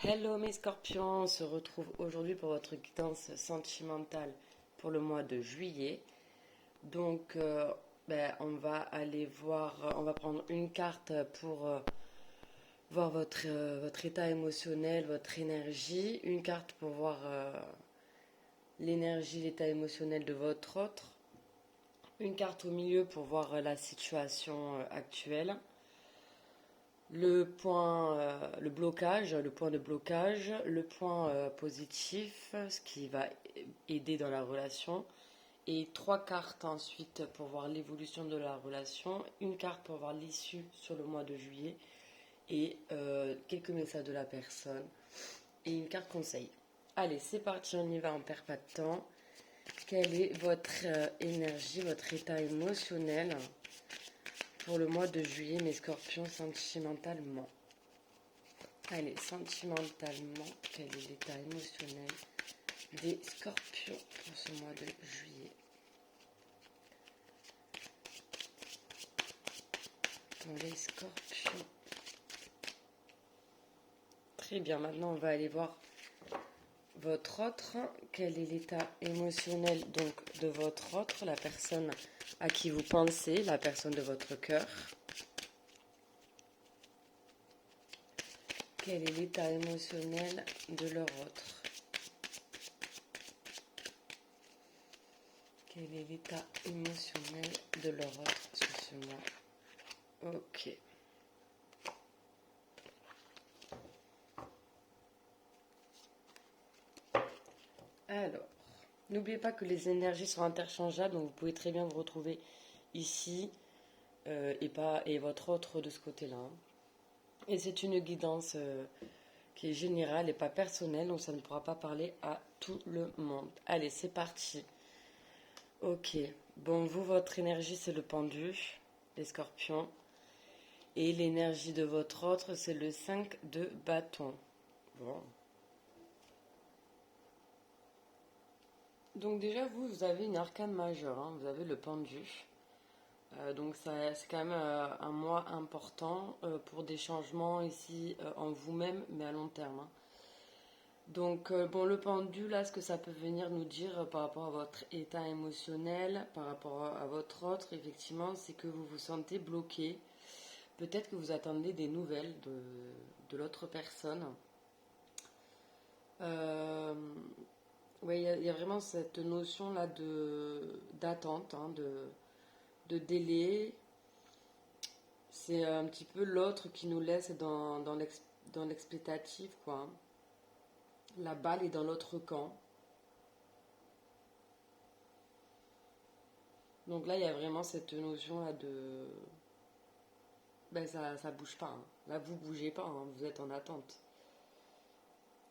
Hello mes scorpions, on se retrouve aujourd'hui pour votre guidance sentimentale pour le mois de juillet. Donc on va aller voir, on va prendre une carte pour voir votre état émotionnel, votre énergie, une carte pour voir l'énergie, l'état émotionnel de votre autre, une carte au milieu pour voir la situation actuelle. Le blocage, le point de blocage, le point positif, ce qui va aider dans la relation, et trois cartes ensuite pour voir l'évolution de la relation, une carte pour voir l'issue sur le mois de juillet, et quelques messages de la personne, et une carte conseil. Allez, c'est parti, on y va, on perd pas de temps. Quelle est votre énergie, votre état émotionnel pour le mois de juillet, mes scorpions, sentimentalement? Allez, sentimentalement, quel est l'état émotionnel des scorpions pour ce mois de juillet? Pour les scorpions. Très bien, maintenant on va aller voir votre autre. Quel est l'état émotionnel donc de votre autre, la personne à qui vous pensez, la personne de votre cœur? Quel est l'état émotionnel de leur autre? Quel est l'état émotionnel de leur autre sur ce mois? Ok. Alors, n'oubliez pas que les énergies sont interchangeables, donc vous pouvez très bien vous retrouver ici et votre autre de ce côté-là, hein. Et c'est une guidance qui est générale et pas personnelle, donc ça ne pourra pas parler à tout le monde. Allez, c'est parti. Ok, bon, vous, votre énergie, c'est le pendu, les scorpions. Et l'énergie de votre autre, c'est le 5 de bâton. Bon. Donc déjà, vous avez une arcane majeure, hein, vous avez le pendu. Donc c'est quand même un mois important pour des changements ici en vous-même, mais à long terme, hein. Donc bon, le pendu, là, ce que ça peut venir nous dire par rapport à votre état émotionnel, par rapport à votre autre, effectivement, c'est que vous vous sentez bloqué. Peut-être que vous attendez des nouvelles de l'autre personne. Euh, ouais, il y a vraiment cette notion-là d'attente, hein, de délai. C'est un petit peu l'autre qui nous laisse dans l'expectative, quoi. La balle est dans l'autre camp. Donc là, il y a vraiment cette notion-là de... Ben, ça bouge pas, hein. Là, vous bougez pas, hein, vous êtes en attente.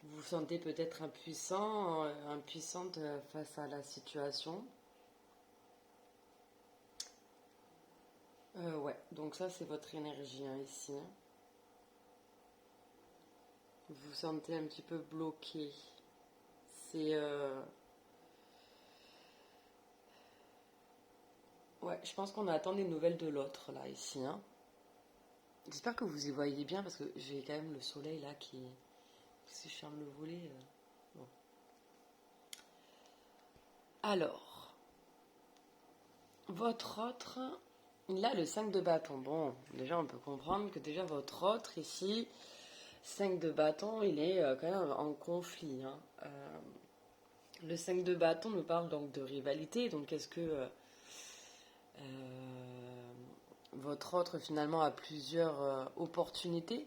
Vous vous sentez peut-être impuissant, impuissante face à la situation. Ouais, donc ça, c'est votre énergie, hein, ici. Vous vous sentez un petit peu bloqué. C'est... Ouais, je pense qu'on attend des nouvelles de l'autre, là, ici, hein. J'espère que vous y voyez bien, parce que j'ai quand même le soleil, là, qui... Si je ferme le volet... Bon. Alors, votre autre... Il a le 5 de bâton. Bon, déjà, on peut comprendre que déjà, votre autre, ici... 5 de bâton, il est quand même en conflit, hein. Le 5 de bâton nous parle donc de rivalité. Donc, est-ce que votre autre finalement a plusieurs opportunités,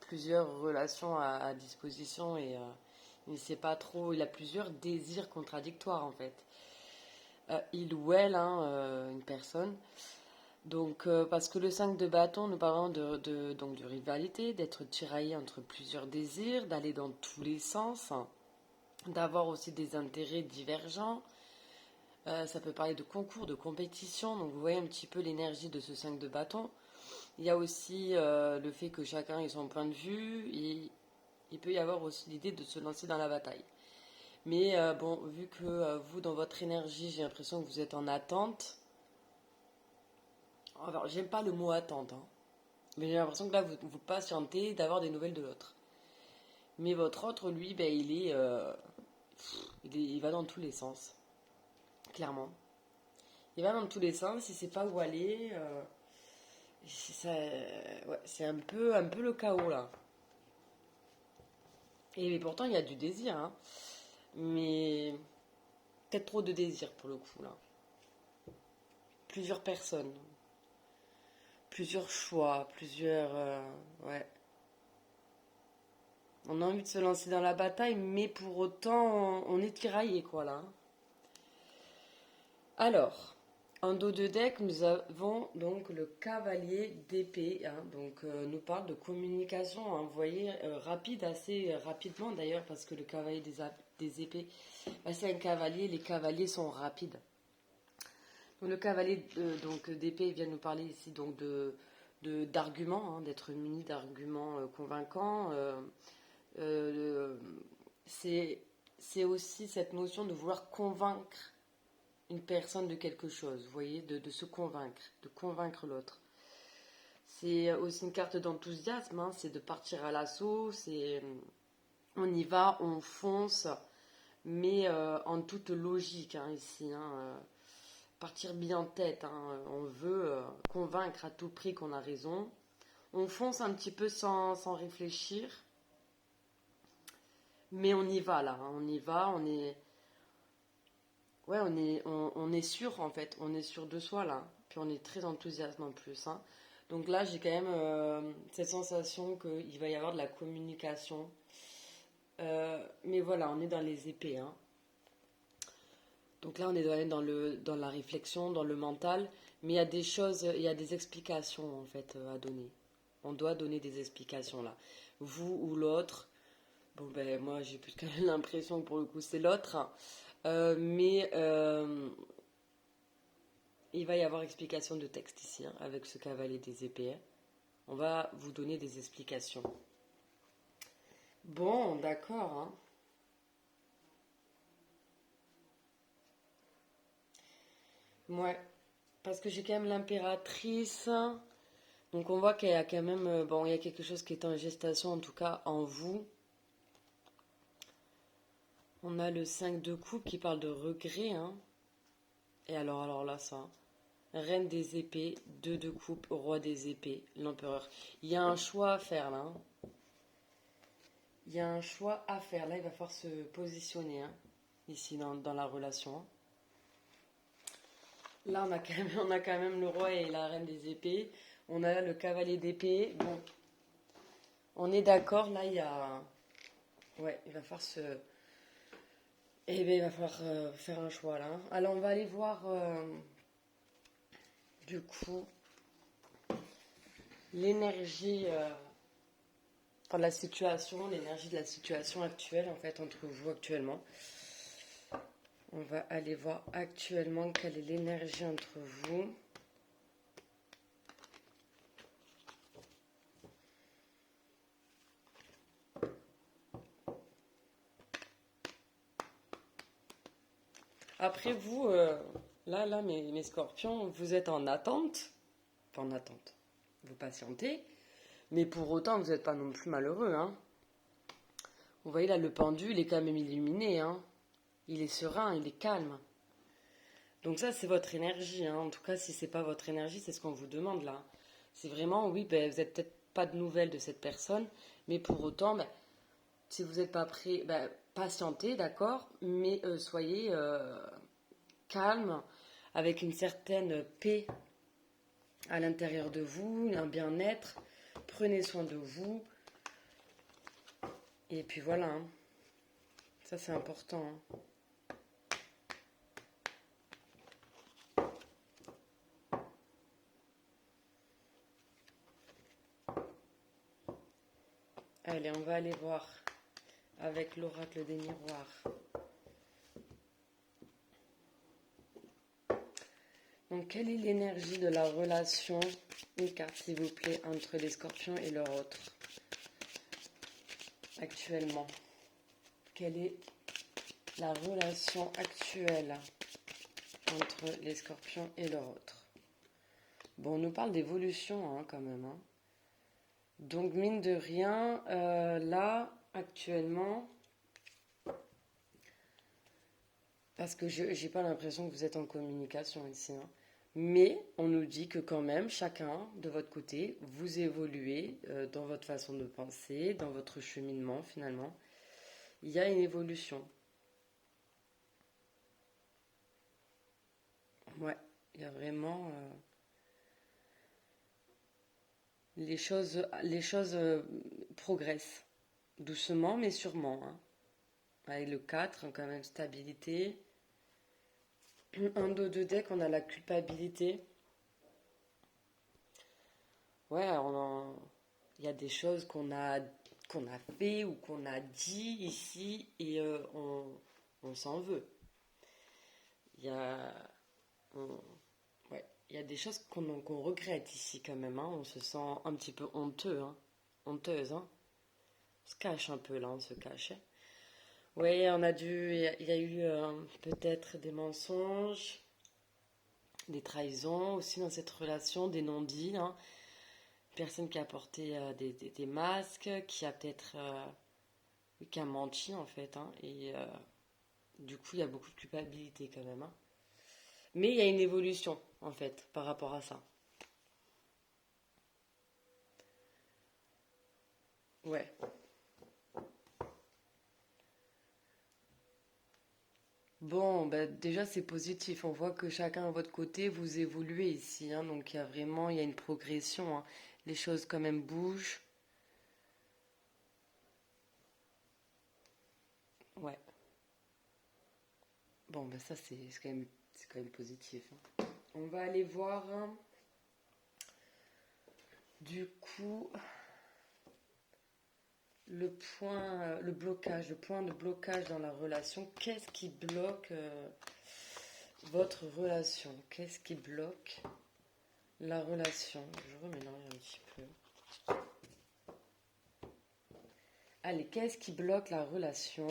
plusieurs relations à disposition et il ne sait pas trop, il a plusieurs désirs contradictoires en fait. Il ou elle, hein, une personne. Donc, parce que le 5 de bâton, nous parlons donc de rivalité, d'être tiraillé entre plusieurs désirs, d'aller dans tous les sens, hein, d'avoir aussi des intérêts divergents. Ça peut parler de concours, de compétition, donc vous voyez un petit peu l'énergie de ce 5 de bâton. Il y a aussi le fait que chacun ait son point de vue, et il peut y avoir aussi l'idée de se lancer dans la bataille. Mais bon, vu que vous, dans votre énergie, j'ai l'impression que vous êtes en attente. Alors, j'aime pas le mot attente, hein, mais j'ai l'impression que là, vous patientez d'avoir des nouvelles de l'autre. Mais votre autre, lui, ben, il va dans tous les sens, clairement. Il va dans tous les sens, il sait pas où aller. Ouais, c'est un peu le chaos là. Et pourtant, il y a du désir, hein. Mais peut-être trop de désir pour le coup là. Plusieurs personnes, plusieurs choix, ouais. On a envie de se lancer dans la bataille, mais pour autant, on est tiraillé quoi là. Alors, en dos de deck, nous avons donc le cavalier d'épée, hein, donc nous parle de communication, hein, vous voyez, rapide, assez rapidement d'ailleurs, parce que le cavalier des épées, bah, c'est un cavalier, les cavaliers sont rapides. Donc le cavalier donc d'épée vient nous parler ici donc d'arguments, hein, d'être muni d'arguments convaincants. Euh, c'est aussi cette notion de vouloir convaincre une personne de quelque chose, vous voyez, de se convaincre, de convaincre l'autre. C'est aussi une carte d'enthousiasme, hein, c'est de partir à l'assaut, on y va, on fonce, mais en toute logique hein, ici. Hein, partir bien en tête, hein, on veut convaincre à tout prix qu'on a raison. On fonce un petit peu sans réfléchir, mais on y va là, hein, on y va, ouais, on est sûr en fait, on est sûr de soi là, puis on est très enthousiaste en plus. Hein. Donc là, j'ai quand même cette sensation qu'il va y avoir de la communication. Mais voilà, on est dans les épées. Hein. Donc là, on est dans la réflexion, dans le mental, mais il y a des choses, il y a des explications en fait à donner. On doit donner des explications là. Vous ou l'autre, bon ben moi j'ai plus quand même l'impression que pour le coup c'est l'autre, hein. Mais il va y avoir explication de texte ici, hein, avec ce cavalier des épées. On va vous donner des explications. Bon, d'accord. Hein. Ouais, parce que j'ai quand même l'impératrice. Donc on voit qu'il y a quand même, bon, il y a quelque chose qui est en gestation, en tout cas en vous. On a le 5 de coupe qui parle de regret. Hein. Et alors là, ça. Reine des épées, 2 de coupe, roi des épées, l'empereur. Il y a un choix à faire là. Hein. Il y a un choix à faire. Là, il va falloir se positionner hein, ici dans la relation. Hein. Là, on a quand même le roi et la reine des épées. On a là le cavalier d'épée. Bon, on est d'accord. Là, il y a... Ouais, il va falloir se... Eh bien, il va falloir faire un choix là. Alors, on va aller voir, du coup, l'énergie... Enfin, la situation, l'énergie de la situation actuelle, en fait, entre vous actuellement. On va aller voir actuellement quelle est l'énergie entre vous. Après vous, là, mes scorpions, vous êtes en attente. Enfin, en attente. Vous patientez. Mais pour autant, vous n'êtes pas non plus malheureux. Hein. Vous voyez là, le pendu, il est quand même illuminé. Hein. Il est serein, il est calme. Donc ça, c'est votre énergie. Hein. En tout cas, si c'est pas votre énergie, c'est ce qu'on vous demande là. C'est vraiment, oui, ben, vous n'avez peut-être pas de nouvelles de cette personne. Mais pour autant, ben, si vous n'êtes pas prêt, ben, patientez, d'accord. Mais soyez calme, avec une certaine paix à l'intérieur de vous, un bien-être. Prenez soin de vous. Et puis voilà. Hein. Ça, c'est important. Hein. Allez, on va aller voir avec l'oracle des miroirs. Donc, quelle est l'énergie de la relation, une carte s'il vous plaît, entre les scorpions et leur autre actuellement? Quelle est la relation actuelle entre les scorpions et leur autre? Bon, on nous parle d'évolution hein, quand même. Hein. Donc, mine de rien, là, Actuellement, parce que je n'ai pas l'impression que vous êtes en communication ici, hein. Mais on nous dit que quand même, chacun de votre côté, vous évoluez dans votre façon de penser, dans votre cheminement finalement. Il y a une évolution. Ouais, il y a vraiment... les choses progressent. Doucement mais sûrement, hein. Avec le 4, quand même, stabilité. Un dos de deck, on a la culpabilité. Ouais, il y a des choses qu'on a fait ou qu'on a dit ici et on s'en veut. Il y a, on- ouais, il y a des choses qu'on regrette ici quand même, hein. On se sent un petit peu honteux, hein. Honteuse, hein. On se cache un peu là, on se cache, hein. Oui, il y a eu peut-être des mensonges, des trahisons aussi dans cette relation, des non-dits, hein. Personne qui a porté des masques, qui a peut-être qui a menti en fait, hein. Et du coup, il y a beaucoup de culpabilité quand même, hein. Mais il y a une évolution en fait par rapport à ça. Ouais. Bon, bah, déjà c'est positif. On voit que chacun à votre côté, vous évoluez ici, hein. Donc il y a une progression, hein. Les choses quand même bougent. Ouais. Bon, ben ça c'est quand même positif, hein. On va aller voir, hein, du coup le point de blocage dans la relation. Qu'est-ce qui bloque votre relation? Qu'est-ce qui bloque la relation? Je remélange un petit peu. Allez, qu'est-ce qui bloque la relation?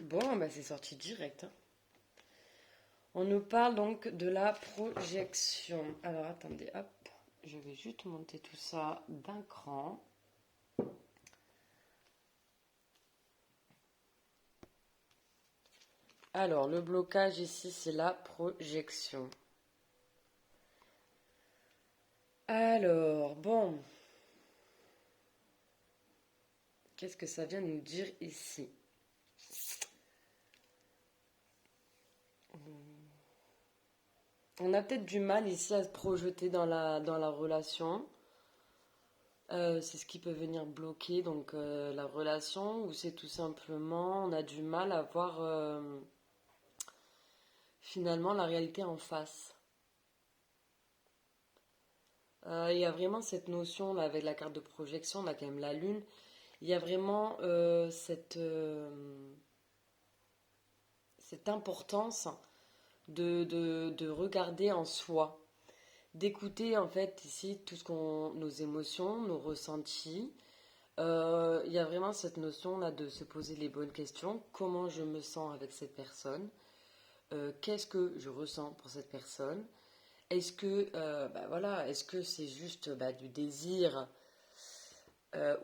Bon, bah c'est sorti direct, hein. On nous parle donc de la projection. Alors attendez, hop, je vais juste monter tout ça d'un cran. Alors, le blocage ici, c'est la projection. Alors, bon, qu'est-ce que ça vient nous dire ici? On a peut-être du mal ici à se projeter dans la relation. C'est ce qui peut venir bloquer donc la relation, ou c'est tout simplement on a du mal à voir finalement la réalité en face. Il y a vraiment cette notion là avec la carte de projection, on a quand même la lune. Il y a vraiment cette importance de regarder en soi, d'écouter en fait ici tout ce qu'on, nos émotions, nos ressentis. Il y a vraiment cette notion là de se poser les bonnes questions. Comment je me sens avec cette personne? Qu'est-ce que je ressens pour cette personne? Est-ce que, bah voilà, est-ce que c'est juste bah, du désir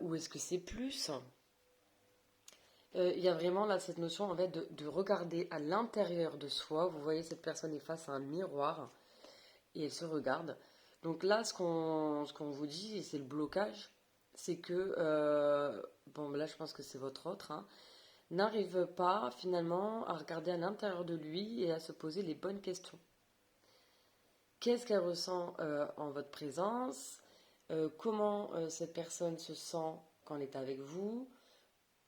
ou est-ce que c'est plus? Il y a vraiment là cette notion en fait de regarder à l'intérieur de soi. Vous voyez, cette personne est face à un miroir et elle se regarde. Donc là, ce qu'on vous dit, et c'est le blocage, c'est que, bon, là je pense que c'est votre autre, hein, n'arrive pas finalement à regarder à l'intérieur de lui et à se poser les bonnes questions. Qu'est-ce qu'elle ressent en votre présence? Comment cette personne se sent quand elle est avec vous?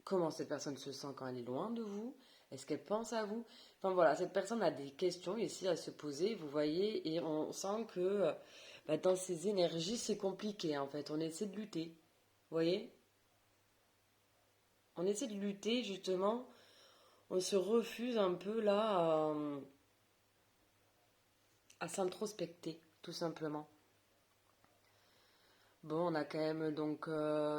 Comment cette personne se sent quand elle est loin de vous? Est-ce qu'elle pense à vous? Enfin voilà, cette personne a des questions ici à se poser, vous voyez, et on sent que bah, dans ses énergies, c'est compliqué en fait. On essaie de lutter, vous voyez? On essaie de lutter justement, on se refuse un peu là à s'introspecter, tout simplement. Bon, on a quand même donc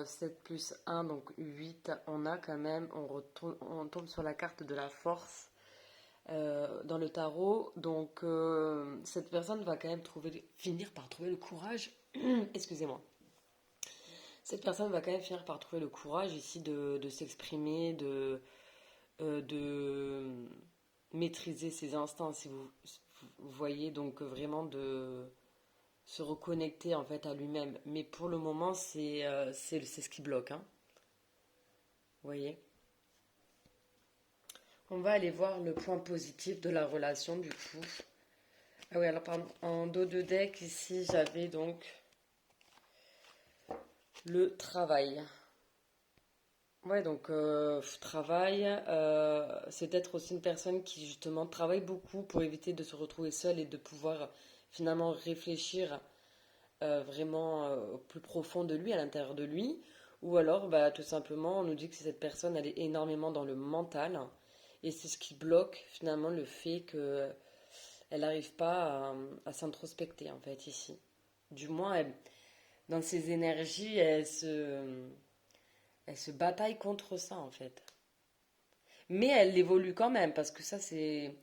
7 plus 1, donc 8. On a quand même, on tombe sur la carte de la force dans le tarot. Donc, cette personne va quand même finir par trouver le courage, excusez-moi, Cette personne va quand même finir par trouver le courage ici de s'exprimer, de maîtriser ses instincts, si vous voyez, donc vraiment de se reconnecter en fait à lui-même. Mais pour le moment, c'est ce qui bloque, hein. Vous voyez? On va aller voir le point positif de la relation du coup. Ah oui, alors pardon, en dos de deck ici, j'avais donc le travail. Ouais, donc travail, c'est d'être aussi une personne qui justement travaille beaucoup pour éviter de se retrouver seule et de pouvoir finalement réfléchir vraiment au plus profond de lui, à l'intérieur de lui. Ou alors, bah, tout simplement, on nous dit que cette personne, elle est énormément dans le mental. Et c'est ce qui bloque finalement le fait qu'elle n'arrive pas à s'introspecter, en fait, ici. Du moins, dans ses énergies, elle se bataille contre ça, en fait. Mais elle évolue quand même, parce que ça, c'est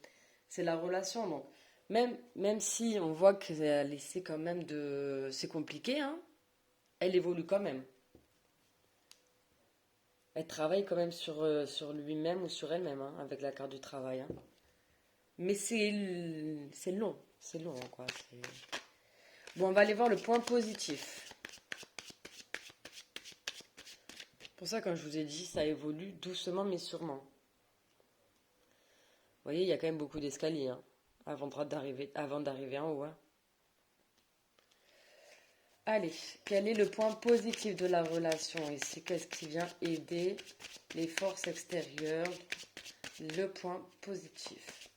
la relation. Donc, même si on voit qu'elle essaie quand même de. C'est compliqué, hein, elle évolue quand même. Elle travaille quand même sur lui-même ou sur elle-même, hein, avec la carte du travail, hein. Mais c'est long. C'est long, quoi. Bon, on va aller voir le point positif. Pour ça, comme je vous ai dit, ça évolue doucement mais sûrement. Vous voyez, il y a quand même beaucoup d'escaliers, hein, avant d'arriver en haut, hein. Allez, quel est le point positif de la relation ici? Qu'est-ce qui vient aider les forces extérieures? Le point positif.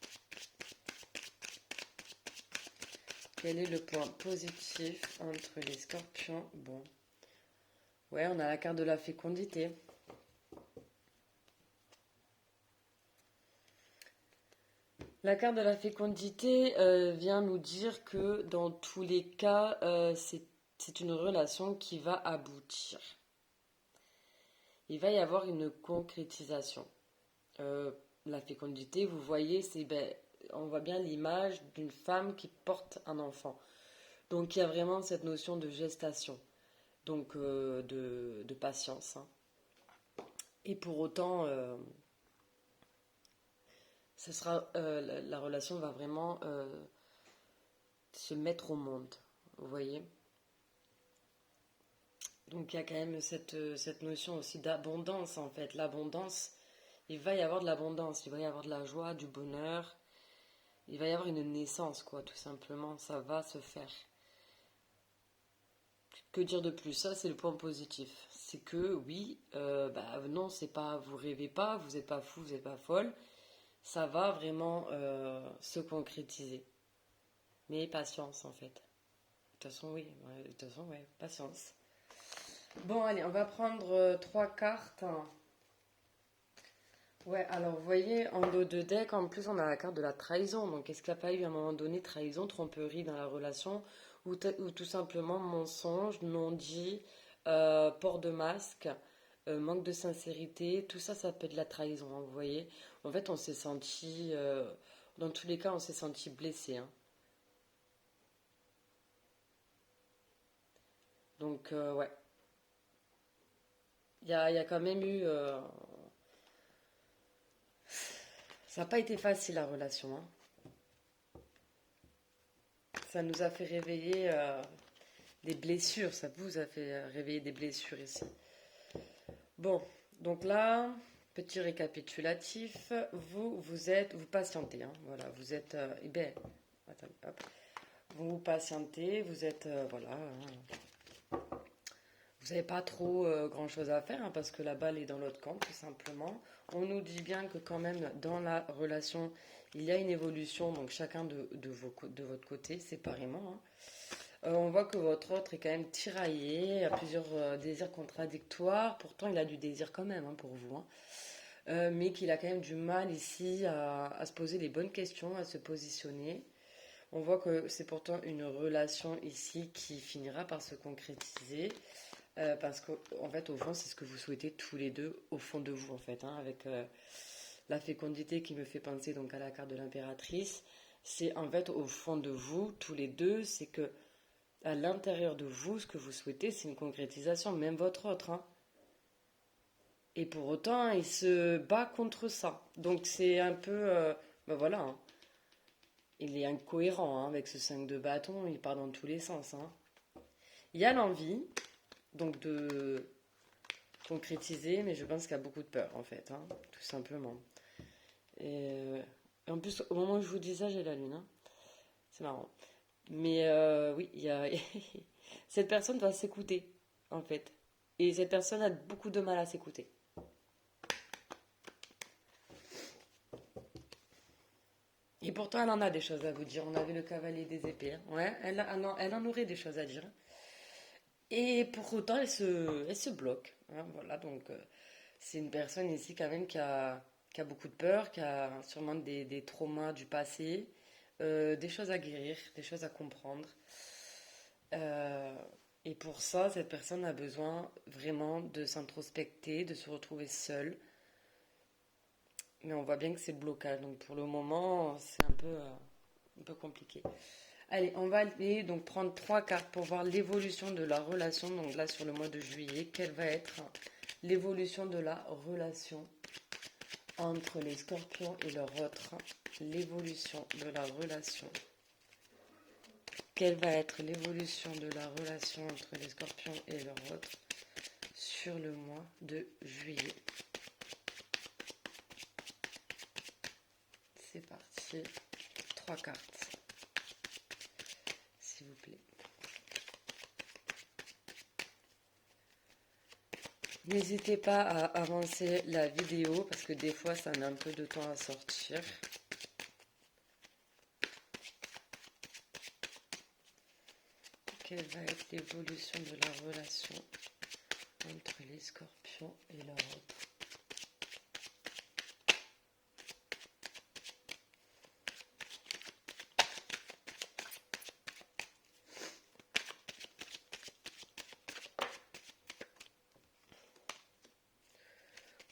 Quel est le point positif entre les scorpions? Bon. Ouais, on a la carte de la fécondité. La carte de la fécondité vient nous dire que dans tous les cas, c'est une relation qui va aboutir. Il va y avoir une concrétisation. La fécondité, vous voyez, on voit bien l'image d'une femme qui porte un enfant. Donc il y a vraiment cette notion de gestation, donc de patience, hein. Et pour autant, la relation va vraiment se mettre au monde, vous voyez. Donc il y a quand même cette notion aussi d'abondance en fait. L'abondance, il va y avoir de l'abondance, il va y avoir de la joie, du bonheur, il va y avoir une naissance quoi, tout simplement, ça va se faire. Que dire de plus? Ça c'est le point positif. C'est que oui, bah non, c'est pas, vous rêvez pas, vous n'êtes pas fou, vous n'êtes pas folle, ça va vraiment se concrétiser. Mais patience en fait. De toute façon, oui, ouais, de toute façon, ouais, patience. Bon, allez, on va prendre trois cartes. Ouais, alors vous voyez, en dos de deck, en plus, on a la carte de la trahison. Donc, est-ce qu'il n'y a pas eu à un moment donné trahison, tromperie dans la relation, ou tout simplement mensonge, non-dit, port de masque, manque de sincérité, tout ça, ça peut être de la trahison, hein, vous voyez. En fait, on s'est senti, dans tous les cas, on s'est senti blessé, hein. Donc, ouais, il y a quand même eu. Ça n'a pas été facile la relation, hein. Ça nous a fait réveiller des blessures. Ça vous a fait réveiller des blessures ici. Bon, donc là, petit récapitulatif. Vous patientez, hein. Voilà, vous êtes. Eh ben, attendez, hop. Vous patientez, vous êtes. Voilà, hein. Vous n'avez pas trop grand-chose à faire, hein, parce que la balle est dans l'autre camp, tout simplement. On nous dit bien que quand même, dans la relation, il y a une évolution, donc chacun de votre côté, séparément, hein. On voit que votre autre est quand même tiraillé, a plusieurs désirs contradictoires. Pourtant, il a du désir quand même, hein, pour vous, hein. Mais qu'il a quand même du mal ici à se poser les bonnes questions, à se positionner. On voit que c'est pourtant une relation ici qui finira par se concrétiser. Parce qu'en fait, au fond, c'est ce que vous souhaitez tous les deux, au fond de vous, en fait, hein, avec la fécondité qui me fait penser donc à la carte de l'impératrice. C'est en fait, au fond de vous, tous les deux, c'est que À l'intérieur de vous, ce que vous souhaitez, c'est une concrétisation, même votre autre, hein. Et pour autant, il se bat contre ça. Donc c'est un peu... ben voilà, hein. Il est incohérent, hein, avec ce 5 de bâton, il part dans tous les sens, hein. Il y a l'envie, donc de concrétiser, mais je pense qu'il y a beaucoup de peur, en fait, hein, tout simplement. Et en plus, au moment où je vous dis ça, j'ai la lune, hein. C'est marrant. Mais oui, il y a... cette personne doit s'écouter, en fait. Et cette personne a beaucoup de mal à s'écouter. Et pourtant, elle en a des choses à vous dire. On avait le cavalier des épées, hein. Ouais, elle en aurait des choses à dire. Et pour autant, elle se bloque, hein, voilà, donc c'est une personne ici quand même qui a beaucoup de peur, qui a sûrement des traumas du passé, des choses à guérir, des choses à comprendre. Euh, et pour ça, cette personne a besoin vraiment de s'introspecter, de se retrouver seule. Mais on voit bien que c'est le blocage. Donc pour le moment, c'est un peu compliqué. Allez, on va aller donc prendre trois cartes pour voir l'évolution de la relation. Donc là, sur le mois de juillet, quelle va être l'évolution de la relation entre les scorpions et leur autre? L'évolution de la relation. Quelle va être l'évolution de la relation entre les scorpions et leur autre sur le mois de juillet? C'est parti. Trois cartes, s'il vous plaît. N'hésitez pas à avancer la vidéo parce que des fois ça met un peu de temps à sortir. Quelle va être l'évolution de la relation entre les scorpions et leur autre?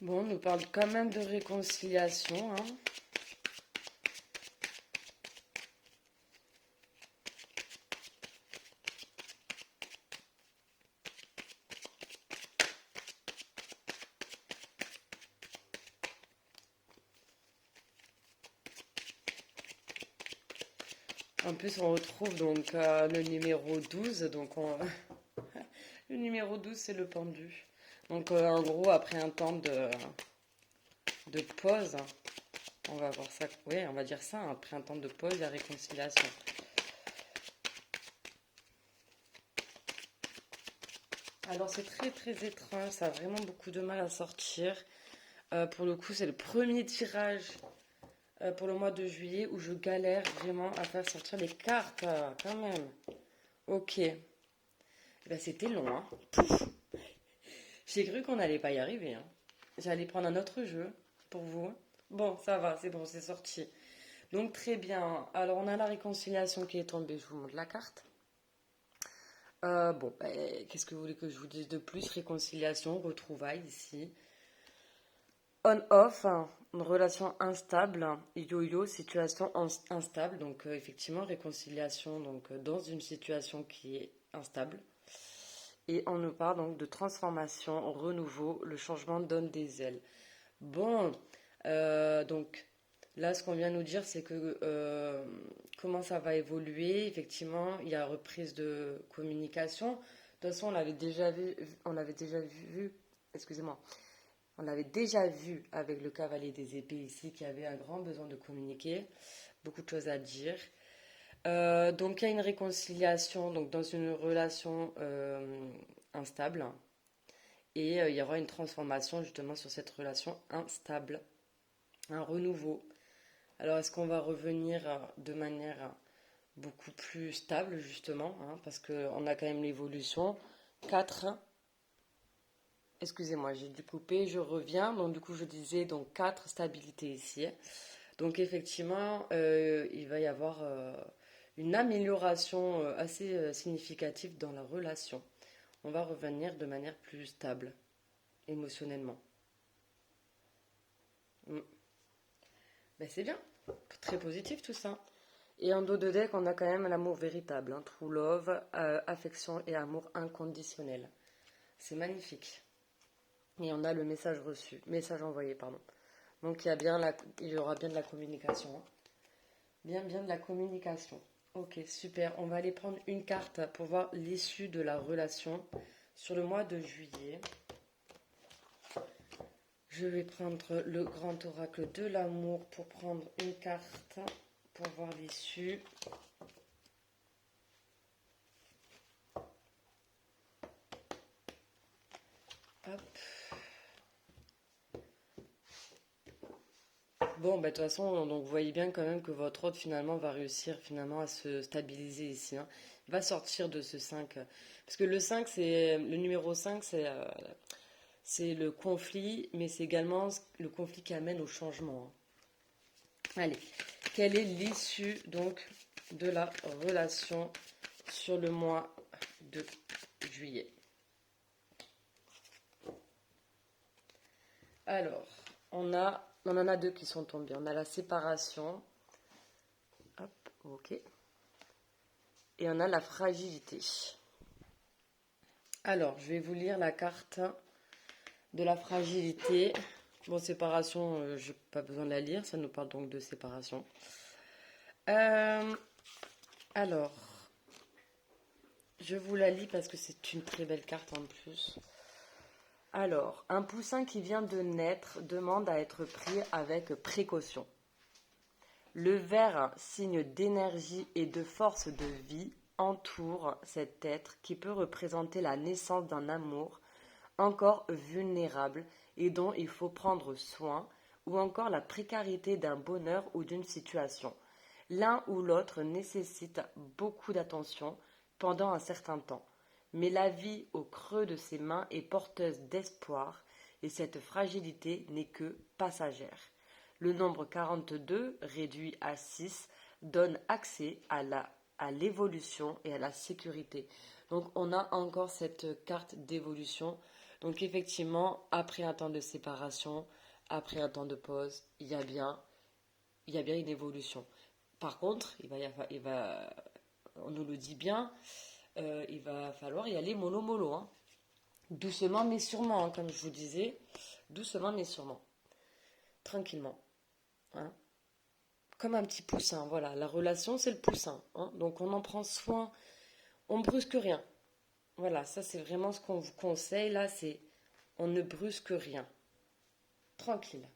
Bon, on nous parle quand même de réconciliation, hein. En plus, on retrouve donc le numéro 12. Le numéro 12, c'est le pendu. Donc, en gros, après un temps de pause, on va voir ça. Oui, on va dire ça. Après un temps de pause, il y a réconciliation. Alors, c'est très très étrange. Ça a vraiment beaucoup de mal à sortir. Pour le coup, c'est le premier tirage pour le mois de juillet où je galère vraiment à faire sortir les cartes, quand même. Ok. Eh ben, c'était long, hein. J'ai cru qu'on n'allait pas y arriver, hein. J'allais prendre un autre jeu pour vous. Bon, ça va, c'est bon, c'est sorti. Donc très bien. Alors on a la réconciliation qui est tombée. Je vous montre la carte. Bon, ben, qu'est-ce que vous voulez que je vous dise de plus? Réconciliation, retrouvailles ici. On-off, hein, une relation instable. Yo-yo, situation instable. Donc effectivement, réconciliation donc, dans une situation qui est instable. Et on nous parle donc de transformation, renouveau, le changement donne des ailes. Bon, donc là, ce qu'on vient nous dire, c'est que comment ça va évoluer. Effectivement, il y a reprise de communication. De toute façon, on l'avait déjà vu, excusez-moi, on l'avait déjà vu avec le cavalier des épées ici, qui avait un grand besoin de communiquer, beaucoup de choses à dire. Donc il y a une réconciliation donc dans une relation instable et il y aura une transformation justement sur cette relation instable, un renouveau. Alors est-ce qu'on va revenir de manière beaucoup plus stable justement, hein, parce qu'on a quand même l'évolution. 4, excusez-moi, j'ai dû couper, je reviens. Donc du coup je disais donc 4 stabilité ici. Donc effectivement il va y avoir une amélioration assez significative dans la relation. On va revenir de manière plus stable émotionnellement. Mm. Ben, c'est bien, très positif tout ça. Et en dos de deck, on a quand même l'amour véritable, hein, true love, affection et amour inconditionnel. C'est magnifique. Et on a le message reçu, message envoyé, pardon. Donc il y aura bien de la communication, hein. Bien de la communication. Ok, super. On va aller prendre une carte pour voir l'issue de la relation sur le mois de juillet. Je vais prendre le grand oracle de l'amour pour prendre une carte pour voir l'issue. Hop. Bon, bah, de toute façon, donc vous voyez bien quand même que votre hôte finalement va réussir finalement à se stabiliser ici, hein. Il va sortir de ce 5. Parce que le numéro 5, c'est le conflit, mais c'est également le conflit qui amène au changement, hein. Allez, quelle est l'issue donc de la relation sur le mois de juillet? Alors, on en a deux qui sont tombés. On a la séparation. Hop, ok. Et on a la fragilité. Alors, je vais vous lire la carte de la fragilité. Bon, séparation, je n'ai pas besoin de la lire. Ça nous parle donc de séparation. Alors, je vous la lis parce que c'est une très belle carte en plus. Alors, un poussin qui vient de naître demande à être pris avec précaution. Le ver, signe d'énergie et de force de vie, entoure cet être qui peut représenter la naissance d'un amour encore vulnérable et dont il faut prendre soin, ou encore la précarité d'un bonheur ou d'une situation. L'un ou l'autre nécessite beaucoup d'attention pendant un certain temps. Mais la vie au creux de ses mains est porteuse d'espoir et cette fragilité n'est que passagère. Le nombre 42, réduit à 6, donne accès à l'évolution et à la sécurité. Donc on a encore cette carte d'évolution. Donc effectivement, après un temps de séparation, après un temps de pause, il y a bien une évolution. Par contre, on nous le dit bien, il va falloir y aller mollo, hein. Doucement mais sûrement, hein, comme je vous disais, doucement mais sûrement, tranquillement, hein. Comme un petit poussin, voilà, la relation c'est le poussin, hein. Donc on en prend soin, on ne brusque rien. Voilà, ça c'est vraiment ce qu'on vous conseille là, c'est on ne brusque rien, tranquille.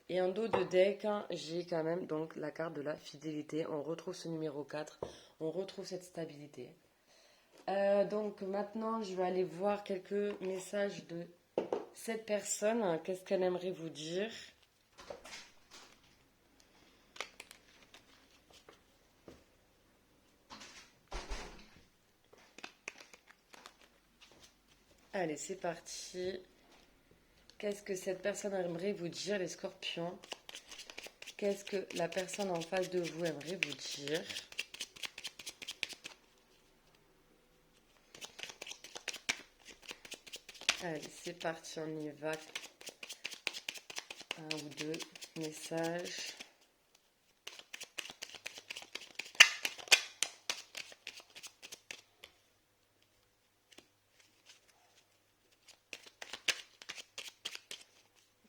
Et en dos de deck, hein, j'ai quand même donc la carte de la fidélité. On retrouve ce numéro 4, on retrouve cette stabilité. Donc maintenant, je vais aller voir quelques messages de cette personne. Qu'est-ce qu'elle aimerait vous dire? Allez, c'est parti. Qu'est-ce que cette personne aimerait vous dire, les scorpions? Qu'est-ce que la personne en face de vous aimerait vous dire? Allez, c'est parti, on y va. Un ou deux messages.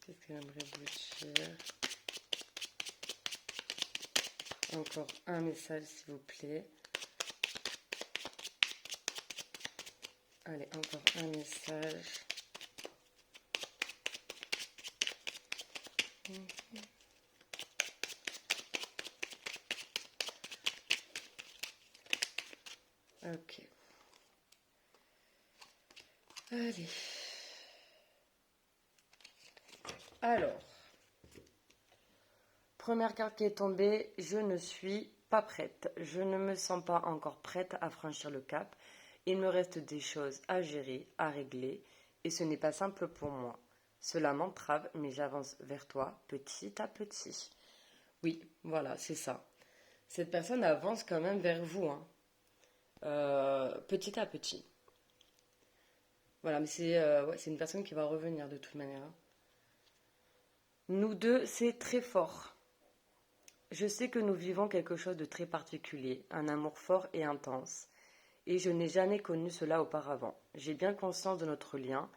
Qu'est-ce qu'elle aimerait vous dire? Encore un message, s'il vous plaît. Allez, encore un message. Ok. Allez. Alors. Première carte qui est tombée, je ne suis pas prête. Je ne me sens pas encore prête à franchir le cap. Il me reste des choses à gérer, à régler, et ce n'est pas simple pour moi. Cela m'entrave, mais j'avance vers toi petit à petit. Oui, voilà, c'est ça. Cette personne avance quand même vers vous, hein. Petit à petit. Voilà, mais c'est une personne qui va revenir de toute manière, hein. Nous deux, c'est très fort. Je sais que nous vivons quelque chose de très particulier, un amour fort et intense, et je n'ai jamais connu cela auparavant. J'ai bien conscience de notre lien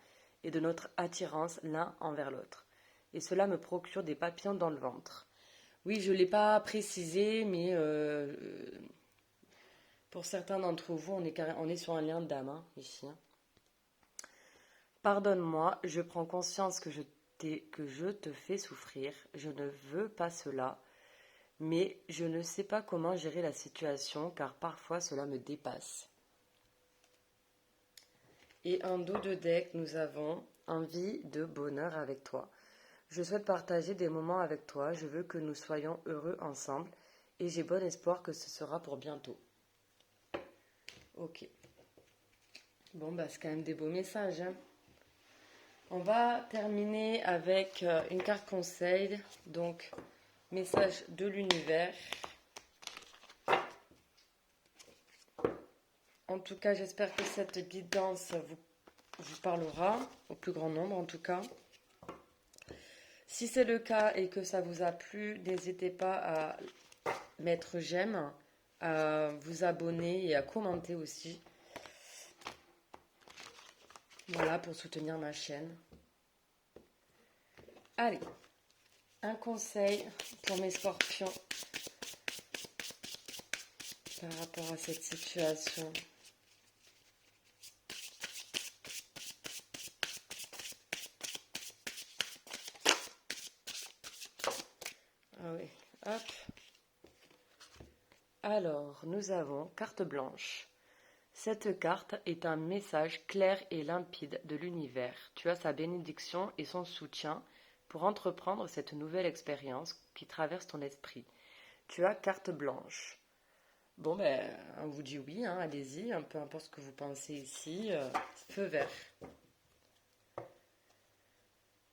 et de notre attirance l'un envers l'autre, et cela me procure des papillons dans le ventre. Oui, je ne l'ai pas précisé, mais pour certains d'entre vous, on est sur un lien d'âme, hein, ici, hein. Pardonne-moi, je prends conscience que je te fais souffrir, je ne veux pas cela, mais je ne sais pas comment gérer la situation car parfois cela me dépasse. Et en dos de deck, nous avons envie de bonheur avec toi. Je souhaite partager des moments avec toi, je veux que nous soyons heureux ensemble et j'ai bon espoir que ce sera pour bientôt. Ok. Bon, bah c'est quand même des beaux messages, hein. On va terminer avec une carte conseil, donc message de l'univers. En tout cas, j'espère que cette guidance vous parlera, au plus grand nombre en tout cas. Si c'est le cas et que ça vous a plu, n'hésitez pas à mettre j'aime, à vous abonner et à commenter aussi. Voilà, pour soutenir ma chaîne. Allez, un conseil pour mes scorpions par rapport à cette situation. Ah oui, hop. Alors, nous avons carte blanche. Cette carte est un message clair et limpide de l'univers. Tu as sa bénédiction et son soutien pour entreprendre cette nouvelle expérience qui traverse ton esprit. Tu as carte blanche. Bon, ben, on vous dit oui, hein, allez-y, peu importe ce que vous pensez ici. Feu vert.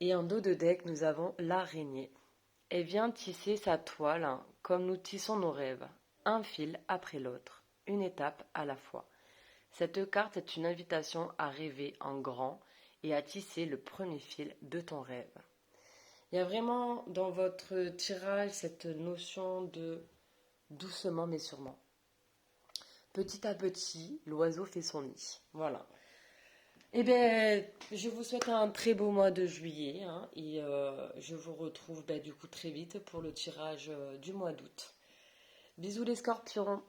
Et en dos de deck, nous avons l'araignée. Elle vient tisser sa toile comme nous tissons nos rêves, un fil après l'autre, une étape à la fois. Cette carte est une invitation à rêver en grand et à tisser le premier fil de ton rêve. Il y a vraiment dans votre tirage cette notion de doucement mais sûrement. Petit à petit, l'oiseau fait son nid. Voilà. Eh bien, je vous souhaite un très beau mois de juillet, hein, et je vous retrouve du coup très vite pour le tirage du mois d'août. Bisous les scorpions!